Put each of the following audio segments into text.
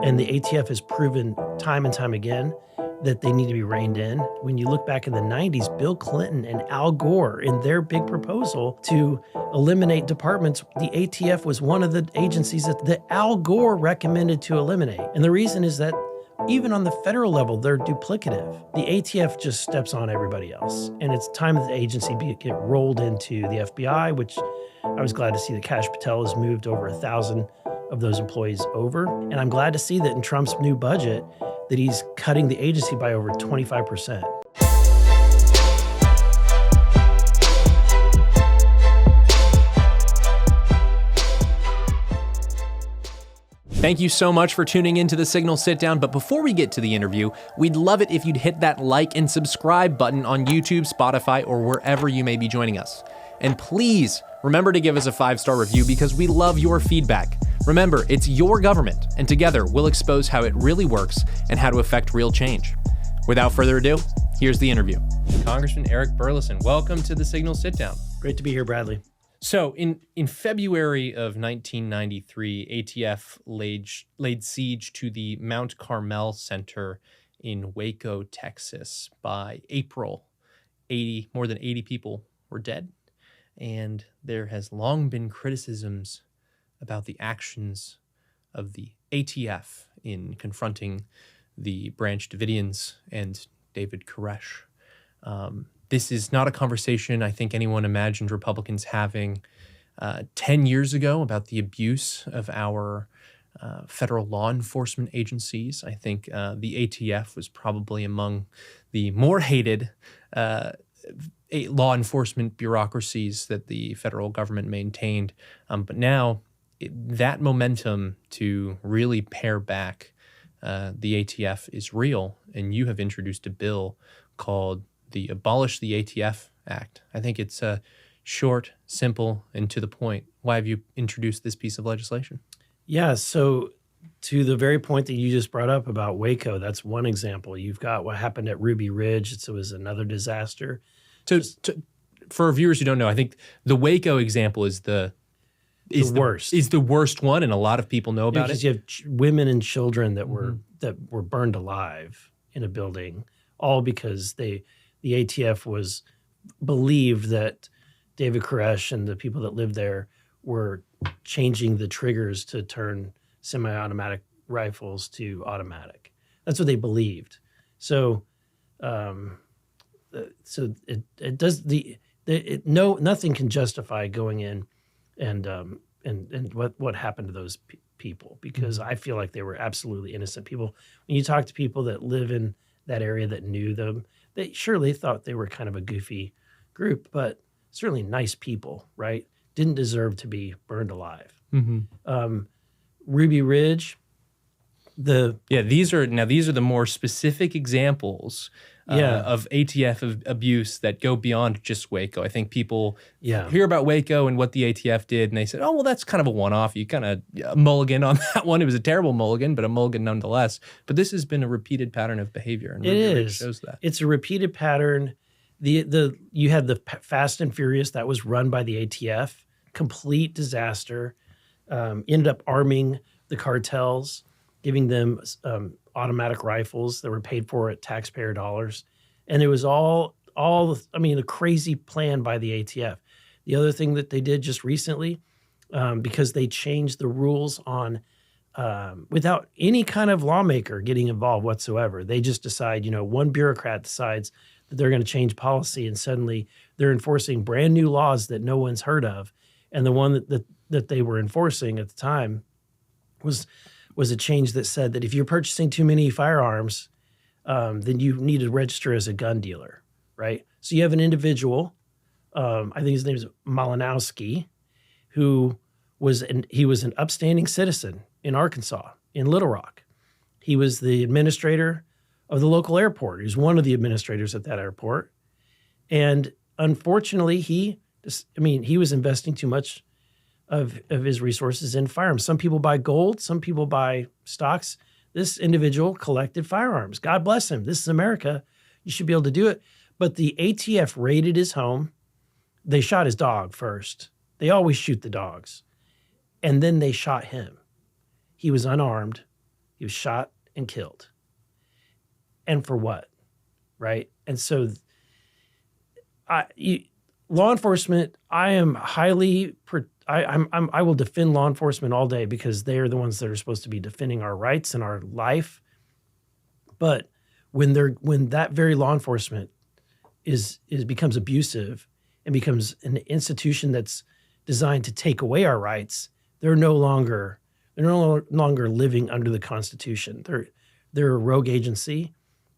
And the ATF has proven time and time again that they need to be reined in. When you look back in the 90s, Bill Clinton and Al Gore, in their big proposal to eliminate departments, the ATF was one of the agencies that Al Gore recommended to eliminate. And the reason is that even on the federal level, they're duplicative. The ATF just steps on everybody else. And it's time that the agency get rolled into the FBI, which I was glad to see that Kash Patel has moved over 1,000 of those employees over. And I'm glad to see that in Trump's new budget, that he's cutting the agency by over 25%. Thank you so much for tuning into the Signal Sit Down, but before we get to the interview, we'd love it if you'd hit that like and subscribe button on YouTube, Spotify, or wherever you may be joining us. And please remember to give us a 5-star review because we love your feedback. Remember, it's your government, and together we'll expose how it really works and how to affect real change. Without further ado, here's the interview. Congressman Eric Burlison, welcome to the Signal Sit Down. Great to be here, Bradley. So in February of 1993, ATF laid siege to the Mount Carmel Center in Waco, Texas. By April, more than 80 people were dead. And there has long been criticisms about the actions of the ATF in confronting the Branch Davidians and David Koresh. This is not a conversation I think anyone imagined Republicans having 10 years ago about the abuse of our federal law enforcement agencies. I think the ATF was probably among the more hated law enforcement bureaucracies that the federal government maintained. But now that momentum to really pare back the ATF is real, and you have introduced a bill called the Abolish the ATF Act. I think it's short, simple, and to the point. Why have you introduced this piece of legislation? Yeah, so to the very point that you just brought up about Waco, that's one example. You've got what happened at Ruby Ridge. It was another disaster. So for viewers who don't know, I think the Waco example is the worst. Is the worst one, and a lot of people know about it. Because you have women and children that were burned alive in a building, all because the ATF believed that David Koresh and the people that lived there were changing the triggers to turn semi-automatic rifles to automatic. That's what they believed. So, nothing can justify going in and what happened to those people, because I feel like they were absolutely innocent people. When you talk to people that live in that area that knew them, they thought they were kind of a goofy group, but certainly nice people, right? Didn't deserve to be burned alive. Ruby Ridge, these are the more specific examples of ATF abuse that go beyond just Waco. I think people hear about Waco and what the ATF did, and they said, oh, well, that's kind of a one-off. You kind of mulligan on that one. It was a terrible mulligan, but a mulligan nonetheless. But this has been a repeated pattern of behavior, and Ruby Ridge shows that. It's a repeated pattern. You had the Fast and Furious that was run by the ATF, complete disaster, ended up arming the cartels, giving them automatic rifles that were paid for at taxpayer dollars. And it was the crazy plan by the ATF. The other thing that they did just recently, because they changed the rules on, without any kind of lawmaker getting involved whatsoever, they just decide, one bureaucrat decides that they're going to change policy, and suddenly they're enforcing brand new laws that no one's heard of. And the one that they were enforcing at the time was a change that said that if you're purchasing too many firearms, then you need to register as a gun dealer, right? So you have an individual, I think his name is Malinowski, who was an upstanding citizen in Arkansas, in Little Rock. He was the administrator of the local airport. He was one of the administrators at that airport. And unfortunately, he was investing too much of his resources in firearms. Some people buy gold, some people buy stocks. This individual collected firearms. God bless him. This is America. You should be able to do it. But the ATF raided his home. They shot his dog first. They always shoot the dogs. And then they shot him. He was unarmed. He was shot and killed. And for what? Right? And so law enforcement, I will defend law enforcement all day because they're the ones that are supposed to be defending our rights and our life. But when that very law enforcement becomes abusive and becomes an institution that's designed to take away our rights, they're no longer living under the Constitution. They're a rogue agency,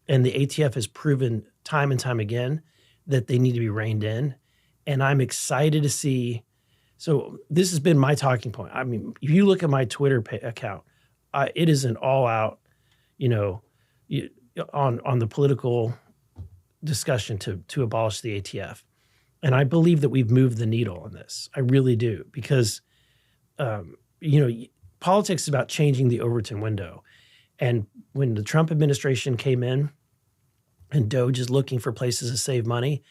and the ATF has proven time and time again that they need to be reined in. And I'm excited to see. So this has been my talking point. I mean, if you look at my Twitter account, it is an all-out, on the political discussion to abolish the ATF. And I believe that we've moved the needle on this. I really do, because, politics is about changing the Overton window. And when the Trump administration came in and DOGE is looking for places to save money,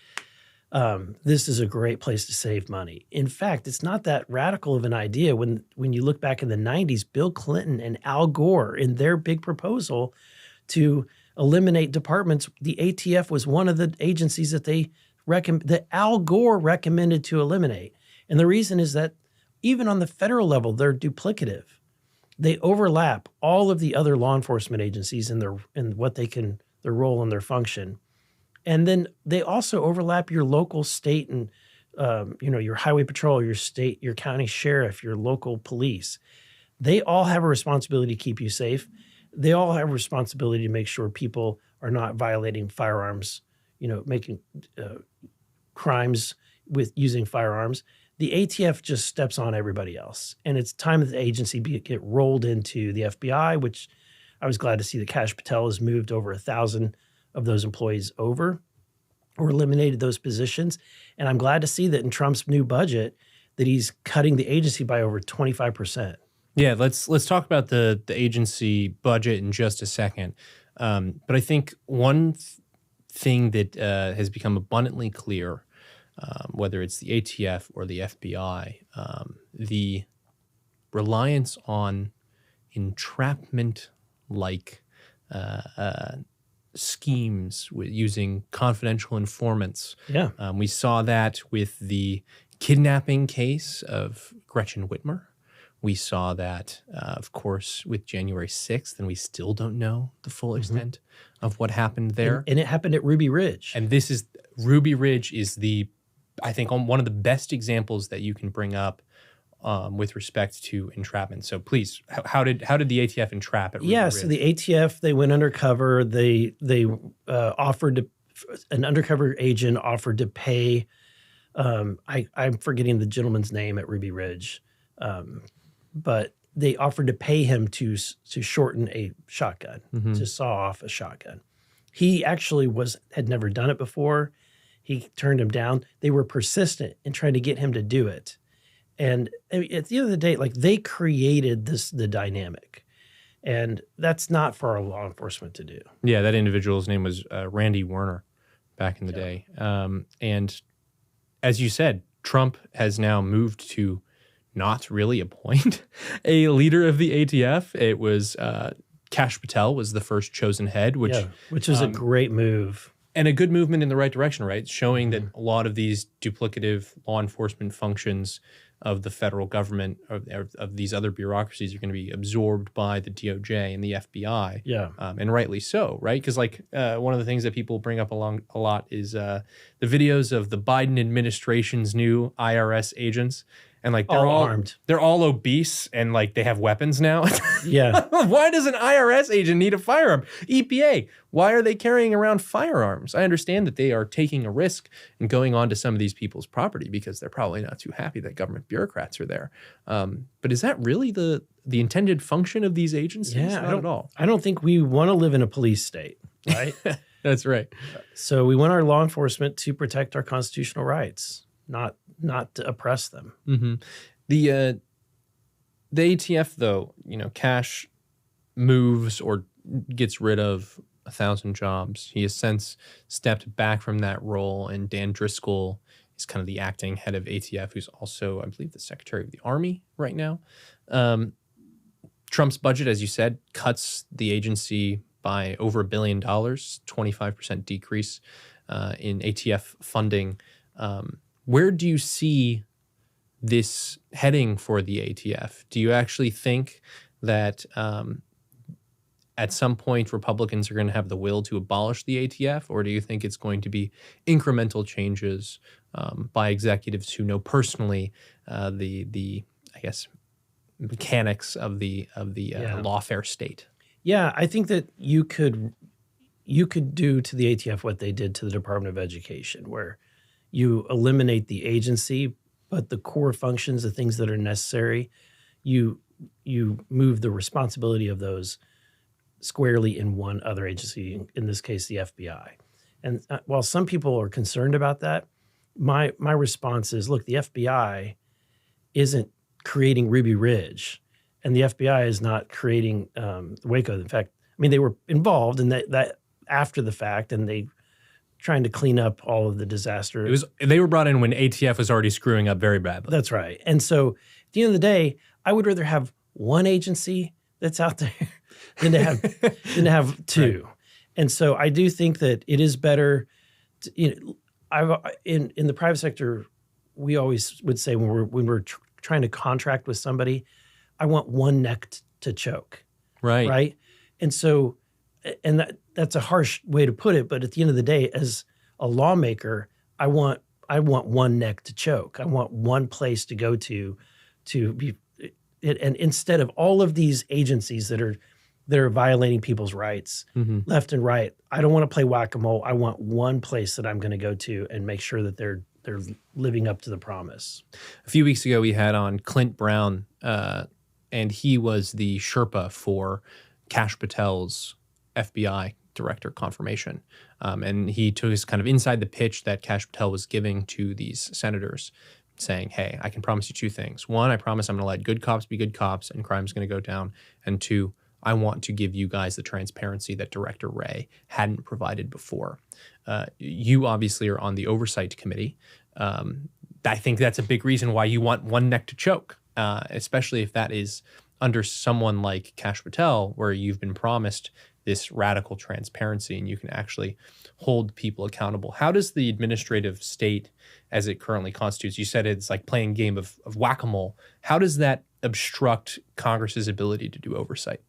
this is a great place to save money. In fact, it's not that radical of an idea. When you look back in the 90s, Bill Clinton and Al Gore, in their big proposal to eliminate departments, the ATF was one of the agencies that Al Gore recommended to eliminate. And the reason is that even on the federal level, they're duplicative. They overlap all of the other law enforcement agencies in their role and their function. And then they also overlap your local, state, and your highway patrol, your state, your county sheriff, your local police. They all have a responsibility to keep you safe. They all have a responsibility to make sure people are not violating firearms, making crimes with using firearms. The ATF just steps on everybody else. And it's time that the agency get rolled into the FBI, which I was glad to see that Kash Patel has moved over 1,000 of those employees over or eliminated those positions. And I'm glad to see that in Trump's new budget that he's cutting the agency by over 25%. Yeah, let's talk about the agency budget in just a second. But I think one thing that has become abundantly clear, whether it's the ATF or the FBI, the reliance on entrapment-like schemes with using confidential informants. Yeah. We saw that with the kidnapping case of Gretchen Whitmer. We saw that, of course, with January 6th, and we still don't know the full extent of what happened there. And it happened at Ruby Ridge. And Ruby Ridge is I think, one of the best examples that you can bring up with respect to entrapment. So please, how did the ATF entrap at Ruby Ridge? So the ATF, they went undercover. They offered an undercover agent offered to pay. I'm forgetting the gentleman's name at Ruby Ridge. But they offered to pay him to shorten a shotgun, to saw off a shotgun. He actually had never done it before. He turned him down. They were persistent in trying to get him to do it. And I mean, at the end of the day, they created the dynamic. And that's not for our law enforcement to do. Yeah, that individual's name was Randy Werner back in the day. And as you said, Trump has now moved to not really appoint a leader of the ATF. It was Kash Patel was the first chosen head, which was a great move. And a good movement in the right direction, right? Showing that a lot of these duplicative law enforcement functions of the federal government, of these other bureaucracies, are going to be absorbed by the DOJ and the FBI. Yeah. And rightly so, right? Because one of the things that people bring up a lot is the videos of the Biden administration's new IRS agents. And they're all armed. They're all obese and they have weapons now. Yeah. Why does an IRS agent need a firearm? EPA, why are they carrying around firearms? I understand that they are taking a risk and going onto some of these people's property because they're probably not too happy that government bureaucrats are there. But is that really the intended function of these agencies? Yeah, Not at all. I don't think we want to live in a police state, right? That's right. So we want our law enforcement to protect our constitutional rights, not to oppress them. Mm-hmm. The ATF, though, Kash moves or gets rid of 1,000 jobs. He has since stepped back from that role, and Dan Driscoll is kind of the acting head of ATF, who's also, I believe, the Secretary of the Army right now. Trump's budget, as you said, cuts the agency by over $1 billion, 25% decrease in ATF funding. Where do you see this heading for the ATF? Do you actually think that at some point Republicans are going to have the will to abolish the ATF, or do you think it's going to be incremental changes by executives who know personally the I guess mechanics of the lawfare state? Yeah, I think that you could do to the ATF what they did to the Department of Education, where you eliminate the agency, but the core functions, the things that are necessary, you move the responsibility of those squarely in one other agency, in this case, the FBI. And while some people are concerned about that, my response is, look, the FBI isn't creating Ruby Ridge, and the FBI is not creating Waco. In fact, I mean, they were involved in that after the fact, and they trying to clean up all of the disaster. They were brought in when ATF was already screwing up very badly. That's right. And so at the end of the day, I would rather have one agency that's out there than to have two. Right. And so I do think that it is better to, in the private sector, we always would say when we're trying to contract with somebody, I want one neck to choke. Right. Right. And so, and that's a harsh way to put it, but at the end of the day, as a lawmaker, I want one neck to choke. I want one place to go to be, and instead of all of these agencies that are violating people's rights left and right, I don't want to play whack-a-mole. I want one place that I'm going to go to and make sure that they're living up to the promise. A few weeks ago, we had on Clint Brown, and he was the Sherpa for Kash Patel's FBI director confirmation. And he took his kind of inside the pitch that Kash Patel was giving to these senators, saying, hey, I can promise you two things. One, I promise I'm going to let good cops be good cops and crime's going to go down. And two, I want to give you guys the transparency that Director Wray hadn't provided before. You obviously are on the Oversight Committee. I think that's a big reason why you want one neck to choke, especially if that is under someone like Kash Patel, where you've been promised this radical transparency and you can actually hold people accountable. How does the administrative state, as it currently constitutes, you said it's like playing a game of whack-a-mole, how does that obstruct Congress's ability to do oversight?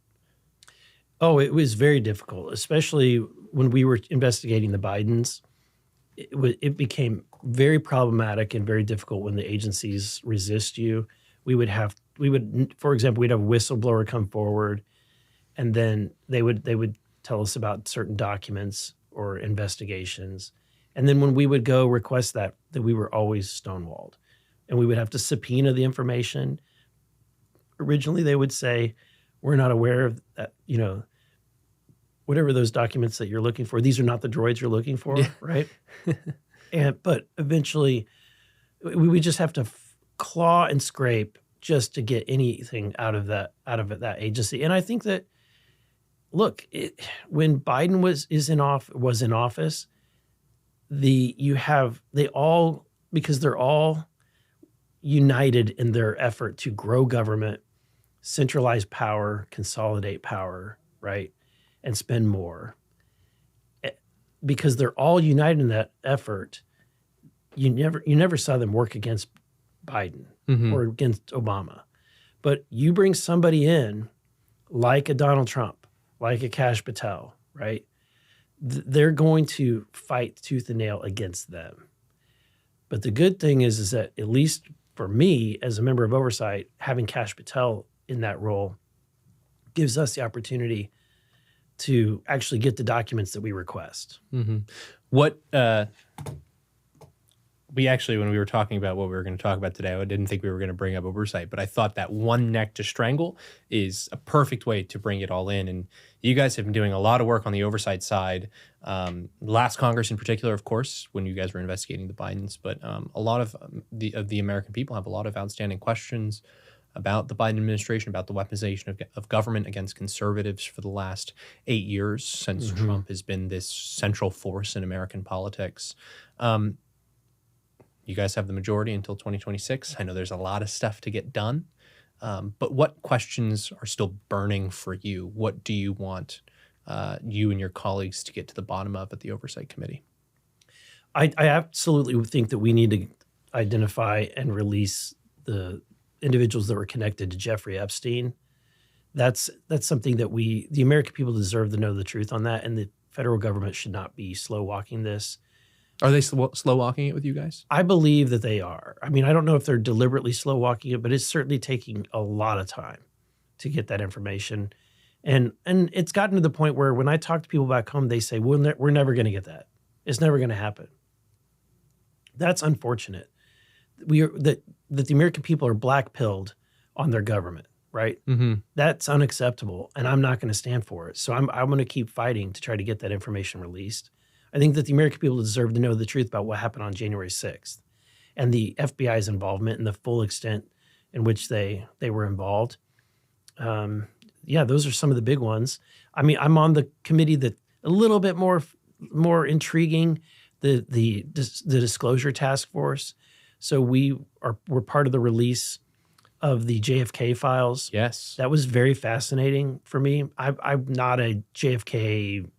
Oh, it was very difficult, especially when we were investigating the Bidens. It became very problematic and very difficult when the agencies resist you. We would, for example, we'd have a whistleblower come forward, and then they would tell us about certain documents or investigations. And then when we would go request that we were always stonewalled. And we would have to subpoena the information. Originally, they would say, we're not aware of that, whatever those documents that you're looking for, these are not the droids you're looking for, right? But eventually, we would just have to claw and scrape just to get anything out of that agency. And I think that, look, when Biden was in office, because they're all united in their effort to grow government, centralize power, consolidate power, right, and spend more. Because they're all united in that effort, you never saw them work against Biden or against Obama. But you bring somebody in like a Donald Trump, like a Kash Patel, right? They're going to fight tooth and nail against them. But the good thing is that, at least for me as a member of Oversight, having Kash Patel in that role gives us the opportunity to actually get the documents that we request. What when we were talking about what we were going to talk about today, I didn't think we were going to bring up Oversight, but I thought that one neck to strangle is a perfect way to bring it all in. And you guys have been doing a lot of work on the Oversight side. Last Congress in particular, of course, when you guys were investigating the Bidens, but a lot of the American people have a lot of outstanding questions about the Biden administration, about the weaponization of government against conservatives for the last 8 years since Trump has been this central force in American politics. You guys have the majority until 2026. I know there's a lot of stuff to get done. But what questions are still burning for you? What do you want you and your colleagues to get to the bottom of at the Oversight Committee? I absolutely think that we need to identify and release the individuals that were connected to Jeffrey Epstein. That's something that the American people deserve to know the truth on that, and the federal government should not be slow walking this. Are they slow walking it with you guys? I believe that they are. I mean, I don't know if they're deliberately slow walking it, but it's certainly taking a lot of time to get that information. And it's gotten to the point where when I talk to people back home, they say, we're never going to get that. It's never going to happen. That's unfortunate. That the American people are black-pilled on their government, right? Mm-hmm. That's unacceptable, and I'm not going to stand for it. So I'm going to keep fighting to try to get that information released. I think that the American people deserve to know the truth about what happened on January 6th and the FBI's involvement and the full extent in which they were involved. Those are some of the big ones. I mean, I'm on the committee that a little bit more intriguing, the disclosure task force. So we're part of the release of the JFK files. Yes. That was very fascinating for me. I'm not a JFK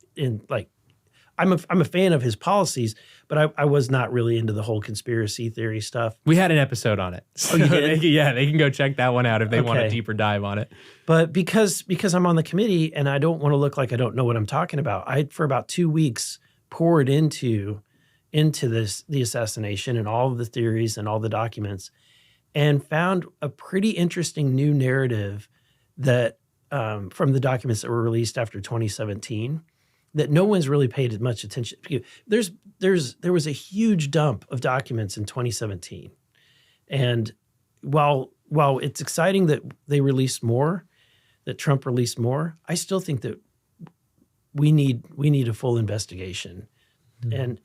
I'm a fan of his policies, but I was not really into the whole conspiracy theory stuff. We had an episode on it. So you did? they can go check that one out if they want a deeper dive on it. But because I'm on the committee and I don't want to look like I don't know what I'm talking about, I for about 2 weeks poured into the assassination and all of the theories and all the documents, and found a pretty interesting new narrative that from the documents that were released after 2017. That no one's really paid as much attention. There was a huge dump of documents in 2017, and while it's exciting that they released more, that Trump released more, I still think that we need a full investigation, and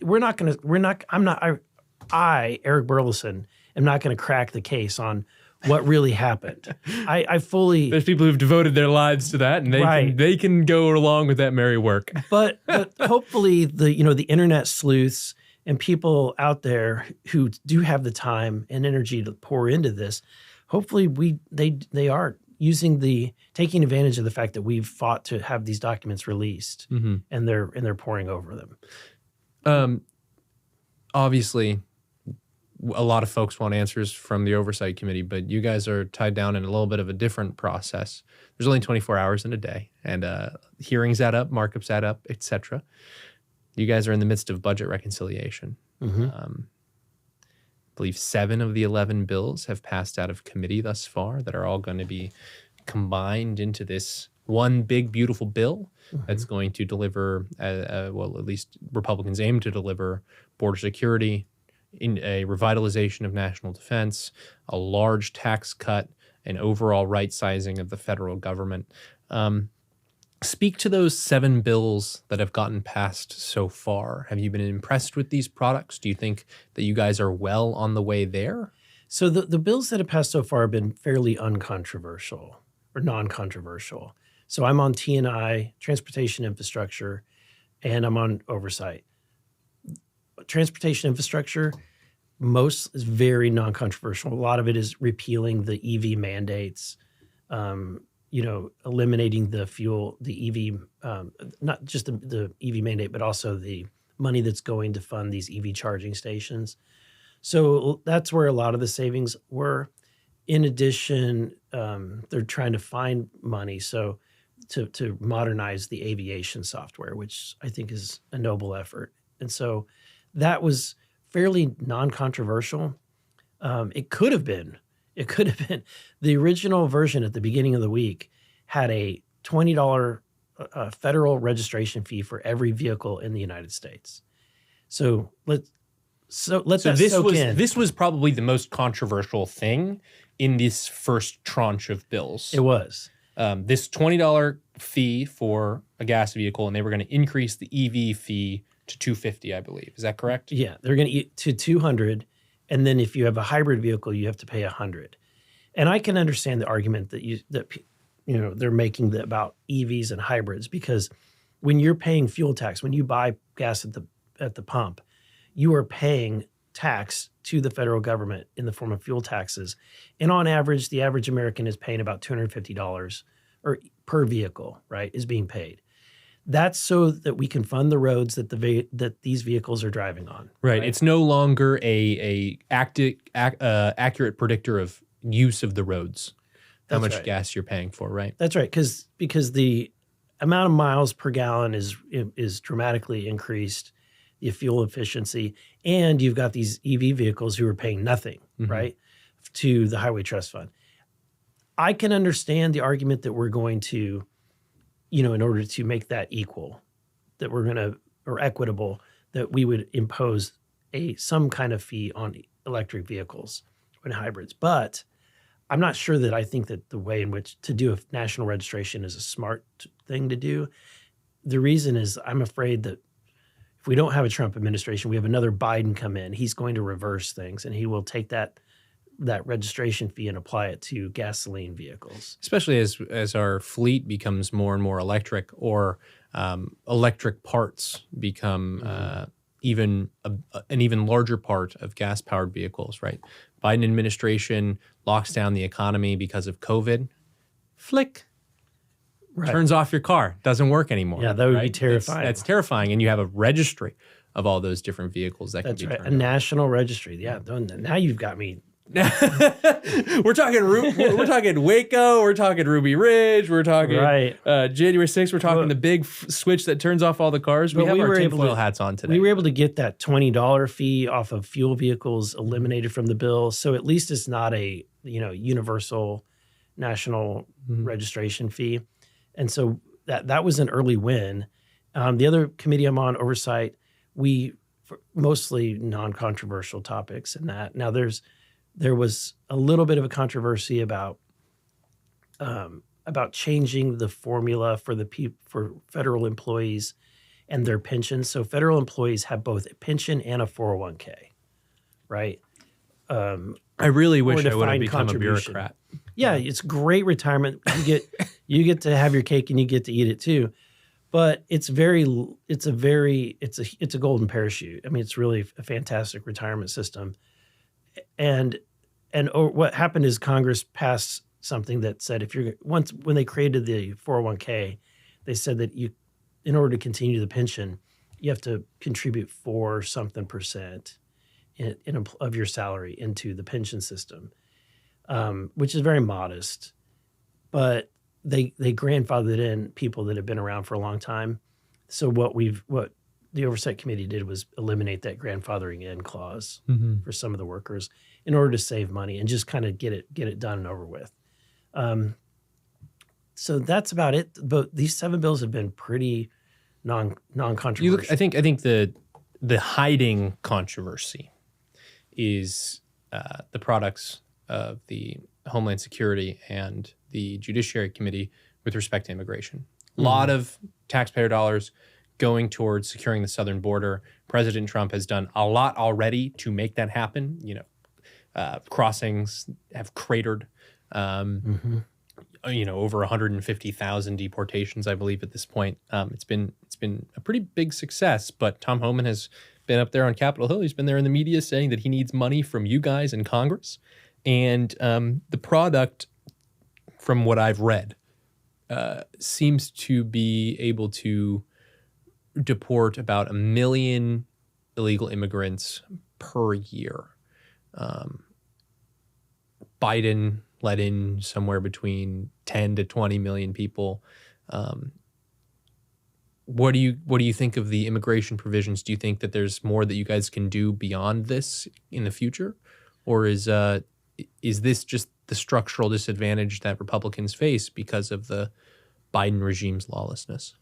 I Eric Burlison am not going to crack the case on what really happened. I fully... There's people who've devoted their lives to that, and they can go along with that merry work. But hopefully the internet sleuths and people out there who do have the time and energy to pour into this, hopefully they are taking advantage of the fact that we've fought to have these documents released, and they're pouring over them. Obviously, a lot of folks want answers from the Oversight Committee, but you guys are tied down in a little bit of a different process. There's only 24 hours in a day, and hearings add up, markups add up, etc. You guys are in the midst of budget reconciliation. I believe 7 of the 11 bills have passed out of committee thus far that are all going to be combined into this one big, beautiful bill that's going to deliver, at least Republicans aim to deliver, border security, in a revitalization of national defense, a large tax cut, and overall right-sizing of the federal government. Speak to those 7 bills that have gotten passed so far. Have you been impressed with these products? Do you think that you guys are well on the way there? So the bills that have passed so far have been fairly uncontroversial or non-controversial. So I'm on T&I, Transportation Infrastructure, and I'm on Oversight. Transportation infrastructure, most is very non-controversial. A lot of it is repealing the EV mandates, eliminating the EV, not just the EV mandate, but also the money that's going to fund these EV charging stations. So that's where a lot of the savings were. In addition, they're trying to find money to modernize the aviation software, which I think is a noble effort. And so that was fairly non-controversial. It could have been. The original version at the beginning of the week had a $20 federal registration fee for every vehicle in the United States. So let that soak in. This was probably the most controversial thing in this first tranche of bills. It was. This $20 fee for a gas vehicle, and they were going to increase the EV fee to $250, I believe. Is that correct? Yeah, they're going to eat to $200, and then if you have a hybrid vehicle, you have to pay $100. And I can understand the argument that they're making about EVs and hybrids, because when you're paying fuel tax, when you buy gas at the pump, you are paying tax to the federal government in the form of fuel taxes. And on average, the average American is paying about $250 or per vehicle, right, is being paid. That's so that we can fund the roads that that these vehicles are driving on. Right. It's no longer a accurate predictor of use of the roads. How much gas you're paying for, right? That's right, because the amount of miles per gallon is dramatically increased, the fuel efficiency, and you've got these EV vehicles who are paying nothing, right, to the Highway Trust Fund. I can understand the argument that we're going to, in order to make that equal, that we're going to, or equitable, that we would impose some kind of fee on electric vehicles and hybrids. But I'm not sure that I think that the way in which to do a national registration is a smart thing to do. The reason is I'm afraid that if we don't have a Trump administration, we have another Biden come in, he's going to reverse things, and he will take that registration fee and apply it to gasoline vehicles. Especially as our fleet becomes more and more electric, or electric parts become an even larger part of gas-powered vehicles, right? Biden administration locks down the economy because of COVID. Flick. Right. Turns off your car. Doesn't work anymore. Yeah, that would be terrifying. That's terrifying. And you have a registry of all those different vehicles that can be turned on. A national registry. Yeah, now you've got me. We're talking Waco, we're talking Ruby Ridge, we're talking January 6th, we're talking the big switch that turns off all the cars. We have our tinfoil hats on today. We were able to get that $20 fee off of fuel vehicles eliminated from the bill, so at least it's not a universal national registration fee, and so that was an early win. The other committee I'm on, Oversight, for mostly non-controversial topics, and that now there was a little bit of a controversy about changing the formula for federal employees and their pensions. So federal employees have both a pension and a 401k, right? I really wish I would have become a bureaucrat. Yeah, it's great retirement. You get to have your cake and you get to eat it too. But it's a golden parachute. I mean, it's really a fantastic retirement system. And what happened is Congress passed something that said when they created the 401k, they said that in order to continue the pension, you have to contribute 4% of your salary into the pension system, which is very modest. But they grandfathered in people that have been around for a long time. So what the Oversight Committee did was eliminate that grandfathering in clause for some of the workers in order to save money and just kind of get it done and over with. So that's about it. But these 7 bills have been pretty non-controversial. I think the hiding controversy is the products of the Homeland Security and the Judiciary Committee with respect to immigration. A lot of taxpayer dollars going towards securing the southern border. President Trump has done a lot already to make that happen. Crossings have cratered. Over 150,000 deportations, I believe, at this point. It's been a pretty big success. But Tom Homan has been up there on Capitol Hill. He's been there in the media saying that he needs money from you guys in Congress. And the product, from what I've read, seems to be able to deport about 1 million illegal immigrants per year. Biden let in somewhere between 10 to 20 million people. What do you think of the immigration provisions? Do you think that there's more that you guys can do beyond this in the future, or is this just the structural disadvantage that Republicans face because of the Biden regime's lawlessness?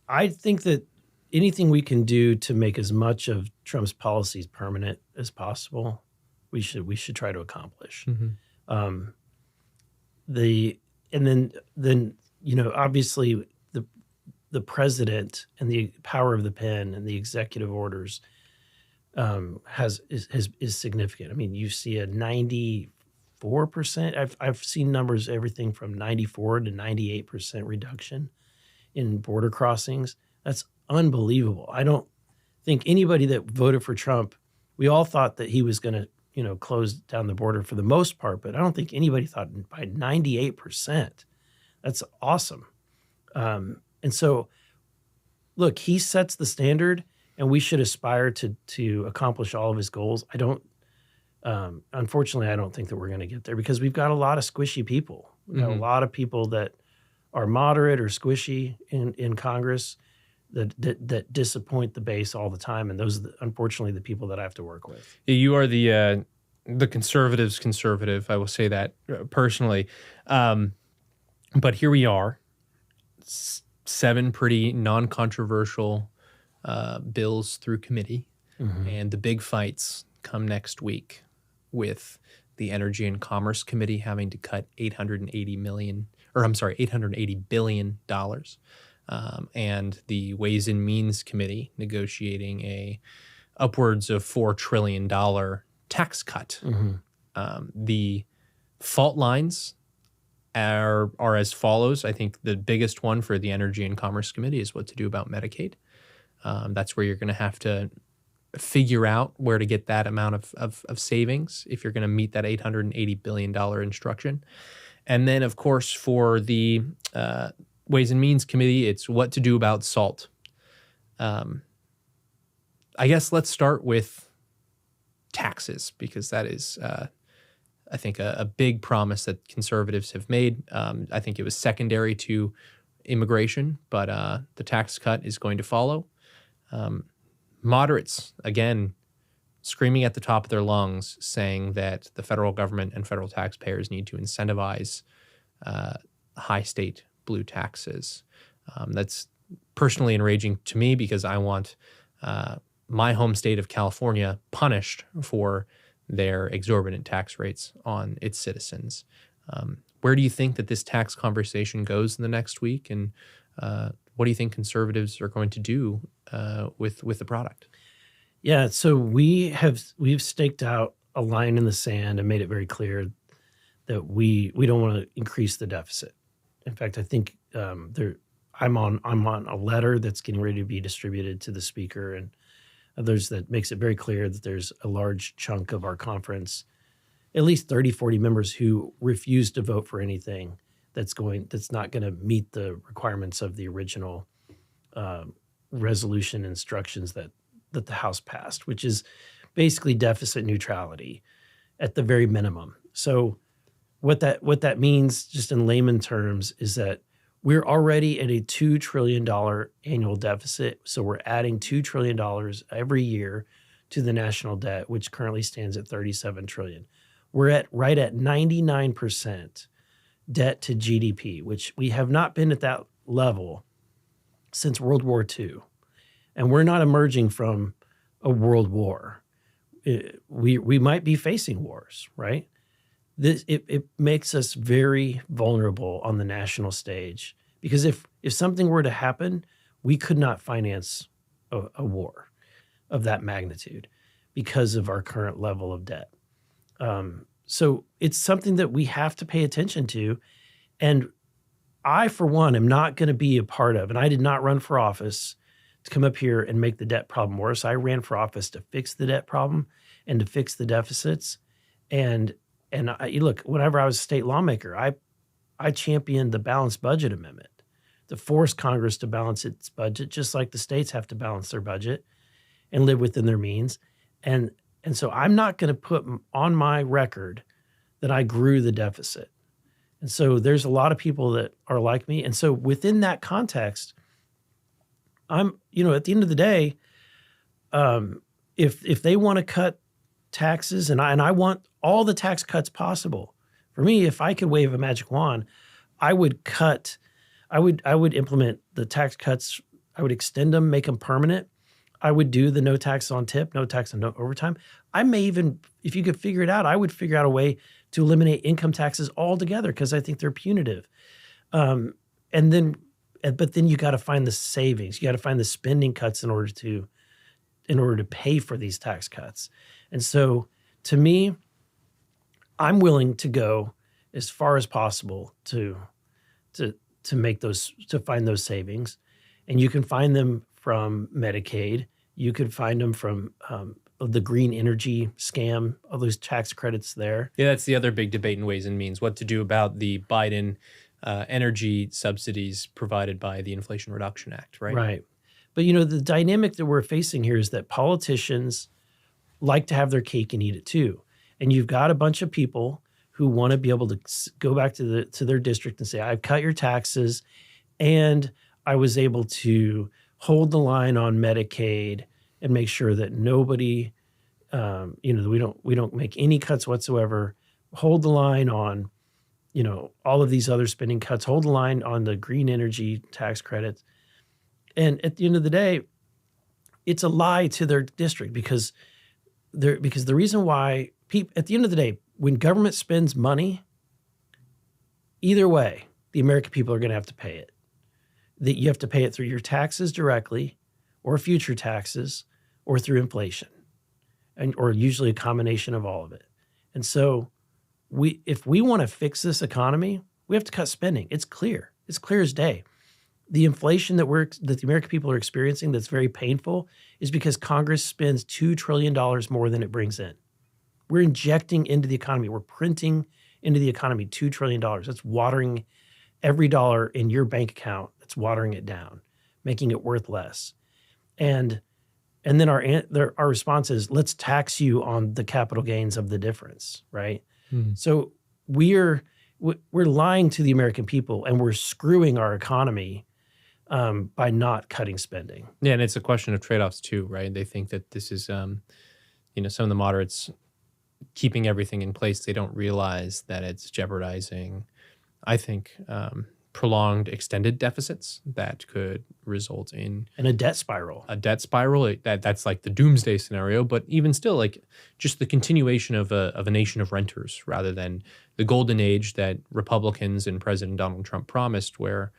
I think that anything we can do to make as much of Trump's policies permanent as possible, we should try to accomplish. Obviously the president and the power of the pen and the executive orders is significant. I mean, you see a 94%. I've seen numbers everything from 94 to 98% reduction in border crossings. That's unbelievable. I don't think anybody that voted for Trump we all thought that he was going to, close down the border for the most part, but I don't think anybody thought by 98%. That's awesome. And so, look, he sets the standard, and we should aspire to accomplish all of his goals. Unfortunately, I don't think that we're going to get there because we've got a lot of squishy people. We've got a lot of people that are moderate or squishy in Congress that disappoint the base all the time, and those are unfortunately the people that I have to work with. You are the conservatives' conservative. I will say that personally, but here we are, 7 pretty non-controversial bills through committee, and the big fights come next week with the Energy and Commerce Committee having to cut $880 billion, and the Ways and Means Committee negotiating a upwards of $4 trillion tax cut. The fault lines are as follows. I think the biggest one for the Energy and Commerce Committee is what to do about Medicaid. That's where you're going to have to figure out where to get that amount of savings if you're going to meet that $880 billion instruction. And then, of course, for the Ways and Means Committee, it's what to do about SALT. I guess let's start with taxes, because that is, I think, a big promise that conservatives have made. I think it was secondary to immigration, but the tax cut is going to follow. Moderates, again, screaming at the top of their lungs, saying that the federal government and federal taxpayers need to incentivize high state blue taxes. That's personally enraging to me because I want my home state of California punished for their exorbitant tax rates on its citizens. Where do you think that this tax conversation goes in the next week, and what do you think conservatives are going to do with the product? Yeah, so we've staked out a line in the sand and made it very clear that we don't want to increase the deficit. In fact, I think I'm on a letter that's getting ready to be distributed to the speaker and others that makes it very clear that there's a large chunk of our conference, at least 30, 40 members, who refuse to vote for anything that's not going to meet the requirements of the original resolution instructions that the House passed, which is basically deficit neutrality at the very minimum. So what that means, just in layman terms, is that we're already at a $2 trillion annual deficit. So we're adding $2 trillion every year to the national debt, which currently stands at $37 trillion. We're right at 99% debt to GDP, which we have not been at that level since World War II. And we're not emerging from a world war. We might be facing wars, right? It makes us very vulnerable on the national stage, because if something were to happen, we could not finance a war of that magnitude because of our current level of debt. So it's something that we have to pay attention to. And I, for one, am not going to be a part of, and I did not run for office to come up here and make the debt problem worse. I ran for office to fix the debt problem and to fix the deficits. And look, whenever I was a state lawmaker, I championed the balanced budget amendment to force Congress to balance its budget, just like the states have to balance their budget and live within their means. And so I'm not going to put on my record that I grew the deficit. And so there's a lot of people that are like me. And so within that context, I'm, at the end of the day, if they want to cut taxes, and I want all the tax cuts possible. For me, if I could wave a magic wand, I would implement the tax cuts. I would extend them, make them permanent. I would do the no tax on tip, no tax on no overtime. I may even, if you could figure it out, I would figure out a way to eliminate income taxes altogether because I think they're punitive. But then you got to find the savings. You got to find the spending cuts in order to pay for these tax cuts. And so, to me, I'm willing to go as far as possible to find those savings, and you can find them from Medicaid. You could find them from the green energy scam, all those tax credits there. Yeah, that's the other big debate in Ways and Means, what to do about the Biden energy subsidies provided by the Inflation Reduction Act, right? Right. But, the dynamic that we're facing here is that politicians like to have their cake and eat it too. And you've got a bunch of people who want to be able to go back to their district and say, I've cut your taxes and I was able to hold the line on Medicaid and make sure that nobody, we don't make any cuts whatsoever, hold the line on, all of these other spending cuts, hold the line on the green energy tax credits. And at the end of the day, it's a lie to their district because the reason why at the end of the day, when government spends money, either way, the American people are going to have to pay it. That you have to pay it through your taxes directly, or future taxes, or through inflation, or usually a combination of all of it. And so, if we want to fix this economy, we have to cut spending. It's clear. It's clear as day. The inflation that the American people are experiencing that's very painful is because Congress spends $2 trillion more than it brings in. We're injecting into the economy. We're printing into the economy $2 trillion. That's watering every dollar in your bank account. That's watering it down, making it worth less. And then our response is, let's tax you on the capital gains of the difference, right? So we're lying to the American people, and we're screwing our economy by not cutting spending. Yeah, and it's a question of trade-offs too, right? They think that this is, some of the moderates keeping everything in place. They don't realize that it's jeopardizing, I think, prolonged extended deficits that could result in a debt spiral. That's like the doomsday scenario, but even still, like just the continuation of a nation of renters rather than the golden age that Republicans and President Donald Trump promised, where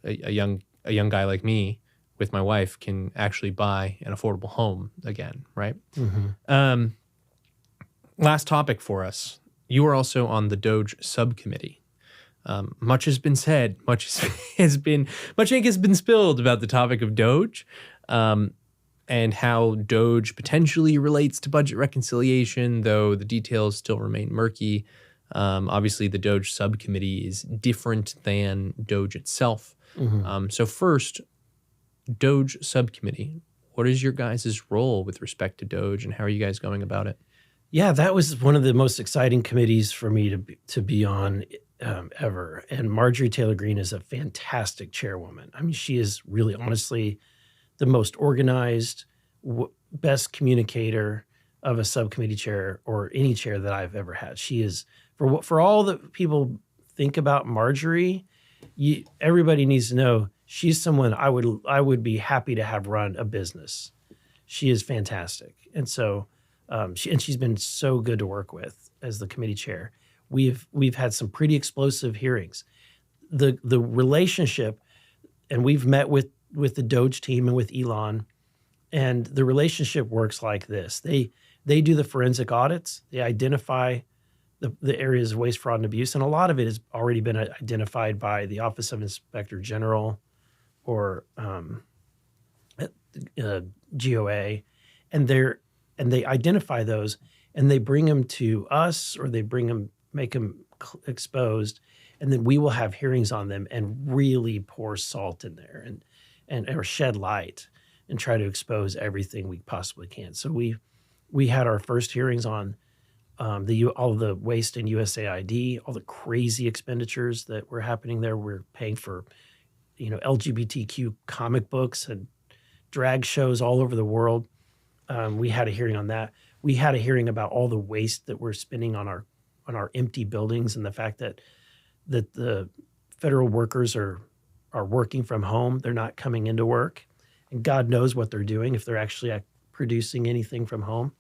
a young guy like me with my wife can actually buy an affordable home again, right? Mm-hmm. Last topic for us. You are also on the DOGE subcommittee. Much has been said. Much ink has been spilled about the topic of DOGE, and how DOGE potentially relates to budget reconciliation, though the details still remain murky. Obviously, the DOGE subcommittee is different than DOGE itself. Mm-hmm. So first, DOGE subcommittee. What is your guys' role with respect to DOGE, and how are you guys going about it? Yeah, that was one of the most exciting committees for me to be on ever. And Marjorie Taylor Greene is a fantastic chairwoman. I mean, she is really, honestly, the most organized, best communicator of a subcommittee chair or any chair that I've ever had. She is, for all that people think about Marjorie, everybody needs to know she's someone I would be happy to have run a business. She is fantastic, and so she's been so good to work with as the committee chair. We've had some pretty explosive hearings. The relationship, and we've met with the DOGE team and with Elon, and the relationship works like this. They do the forensic audits. They identify the areas of waste, fraud, and abuse, and a lot of it has already been identified by the Office of Inspector General or GOA, and they identify those, and they bring them to us, or they make them exposed, and then we will have hearings on them and really pour salt in there and or shed light and try to expose everything we possibly can. So we had our first hearings on all the waste in USAID, all the crazy expenditures that were happening there. We're paying for, LGBTQ comic books and drag shows all over the world. We had a hearing on that. We had a hearing about all the waste that we're spending on our empty buildings, and the fact that the federal workers are working from home. They're not coming into work, and God knows what they're doing, if they're actually producing anything from home.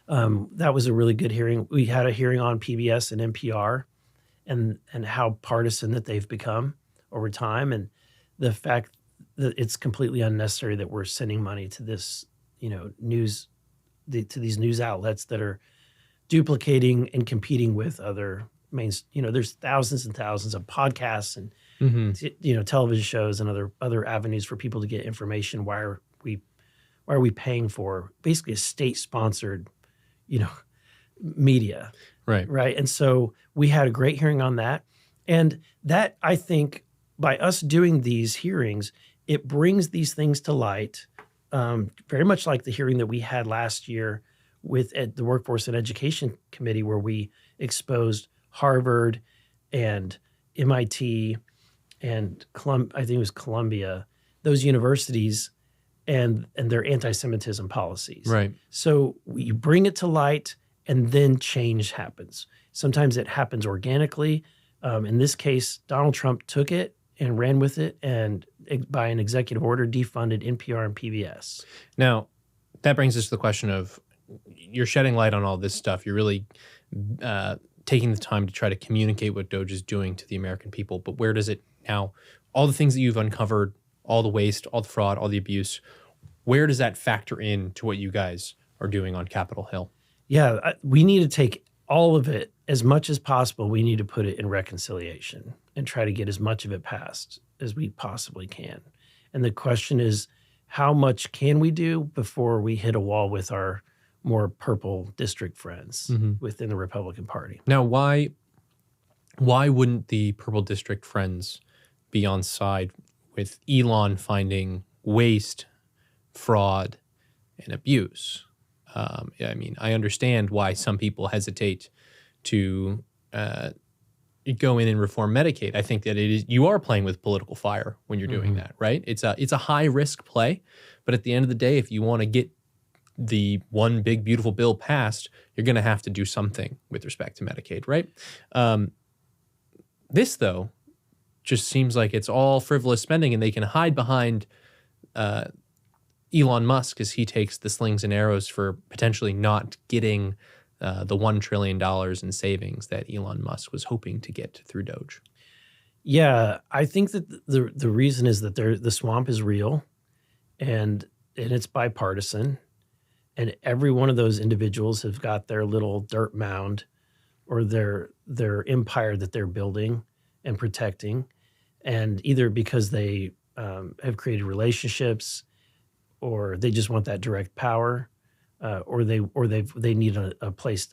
That was a really good hearing. We had a hearing on PBS and NPR and how partisan that they've become over time, and the fact that it's completely unnecessary that we're sending money to this, to these news outlets that are duplicating and competing with other there's thousands and thousands of podcasts and television shows and other avenues for people to get information. Why are why are we paying for basically a state-sponsored, media? Right. And so we had a great hearing on that. And that, I think, by us doing these hearings, it brings these things to light, very much like the hearing that we had last year with the Workforce and Education Committee, where we exposed Harvard and MIT and I think it was Columbia, those universities and their anti-Semitism policies. Right. So you bring it to light, and then change happens. Sometimes it happens organically. In this case, Donald Trump took it and ran with it, and by an executive order, defunded NPR and PBS. Now, that brings us to the question of, you're shedding light on all this stuff. You're really taking the time to try to communicate what DOGE is doing to the American people. But where does it now, all the things that you've uncovered, all the waste, all the fraud, all the abuse, where does that factor in to what you guys are doing on Capitol Hill? Yeah, we need to take all of it, as much as possible. We need to put it in reconciliation and try to get as much of it passed as we possibly can. And the question is, how much can we do before we hit a wall with our more purple district friends within the Republican Party? Now, why wouldn't the purple district friends be on side with Elon finding waste, fraud, and abuse? I mean, I understand why some people hesitate to go in and reform Medicaid. I think that you are playing with political fire when you're doing that, right? It's a high risk play, but at the end of the day, if you want to get the one big beautiful bill passed, you're going to have to do something with respect to Medicaid, right? This though just seems like it's all frivolous spending, and they can hide behind Elon Musk as he takes the slings and arrows for potentially not getting the $1 trillion in savings that Elon Musk was hoping to get through DOGE. Yeah, I think that the reason is that the swamp is real, and it's bipartisan, and every one of those individuals have got their little dirt mound or their empire that they're building and protecting, and either because they have created relationships, or they just want that direct power, or they need a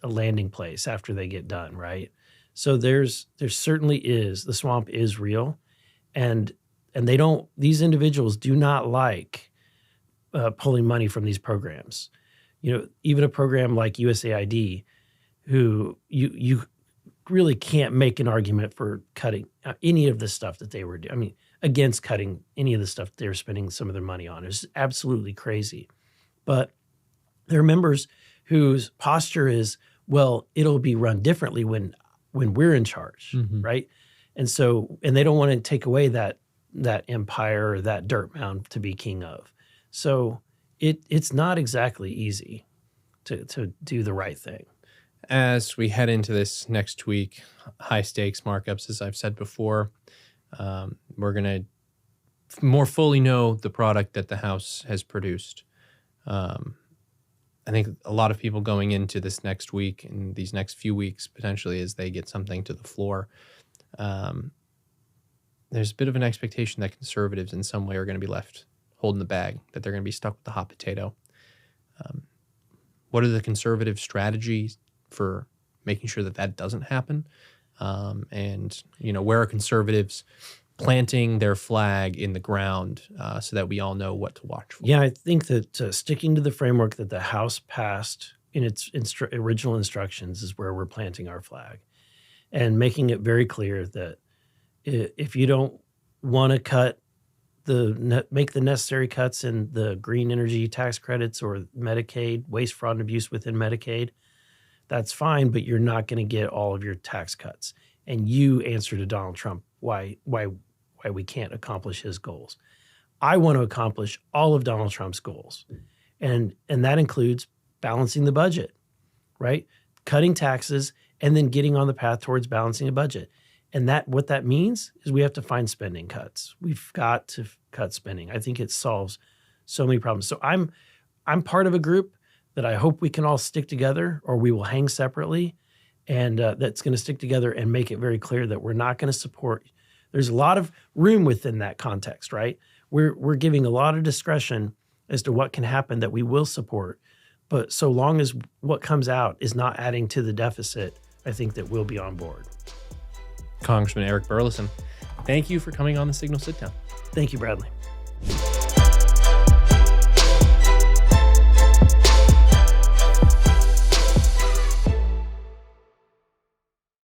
landing place after they get done, right? So there certainly is, the swamp is real, and these individuals do not like pulling money from these programs. Even a program like USAID, who you really can't make an argument for cutting any of the stuff that they were doing. I mean, against cutting any of the stuff they were spending some of their money on. It's absolutely crazy. But there are members whose posture is, well, it'll be run differently when we're in charge, right? And they don't want to take away that empire or that dirt mound to be king of. So it's not exactly easy to do the right thing. As we head into this next week, high stakes markups, as I've said before, we're going to more fully know the product that the House has produced. I think a lot of people going into this next week and these next few weeks, potentially, as they get something to the floor, there's a bit of an expectation that conservatives in some way are going to be left holding the bag, that they're going to be stuck with the hot potato. What are the conservative strategies for making sure that doesn't happen? And, where are conservatives planting their flag in the ground so that we all know what to watch for? Yeah, I think that sticking to the framework that the House passed in its original instructions is where we're planting our flag, and making it very clear that if you don't want to make the necessary cuts in the green energy tax credits or Medicaid, waste, fraud, and abuse within Medicaid, that's fine, but you're not going to get all of your tax cuts. And you answer to Donald Trump why we can't accomplish his goals. I want to accomplish all of Donald Trump's goals. And that includes balancing the budget, right? Cutting taxes and then getting on the path towards balancing a budget. And what that means is we have to find spending cuts. We've got to cut spending. I think it solves so many problems. So I'm part of a group that I hope we can all stick together, or we will hang separately, and that's going to stick together and make it very clear that we're not going to support. There's a lot of room within that context, right? We're giving a lot of discretion as to what can happen that we will support. But so long as what comes out is not adding to the deficit, I think that we'll be on board. Congressman Eric Burlison, thank you for coming on the Signal Sit Down. Thank you, Bradley.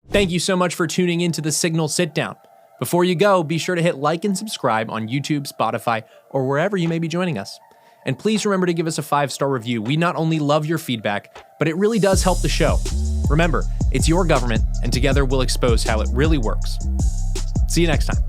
Thank you so much for tuning into the Signal Sit Down. Before you go, be sure to hit like and subscribe on YouTube, Spotify, or wherever you may be joining us. And please remember to give us a 5-star review. We not only love your feedback, but it really does help the show. Remember, it's your government, and together we'll expose how it really works. See you next time.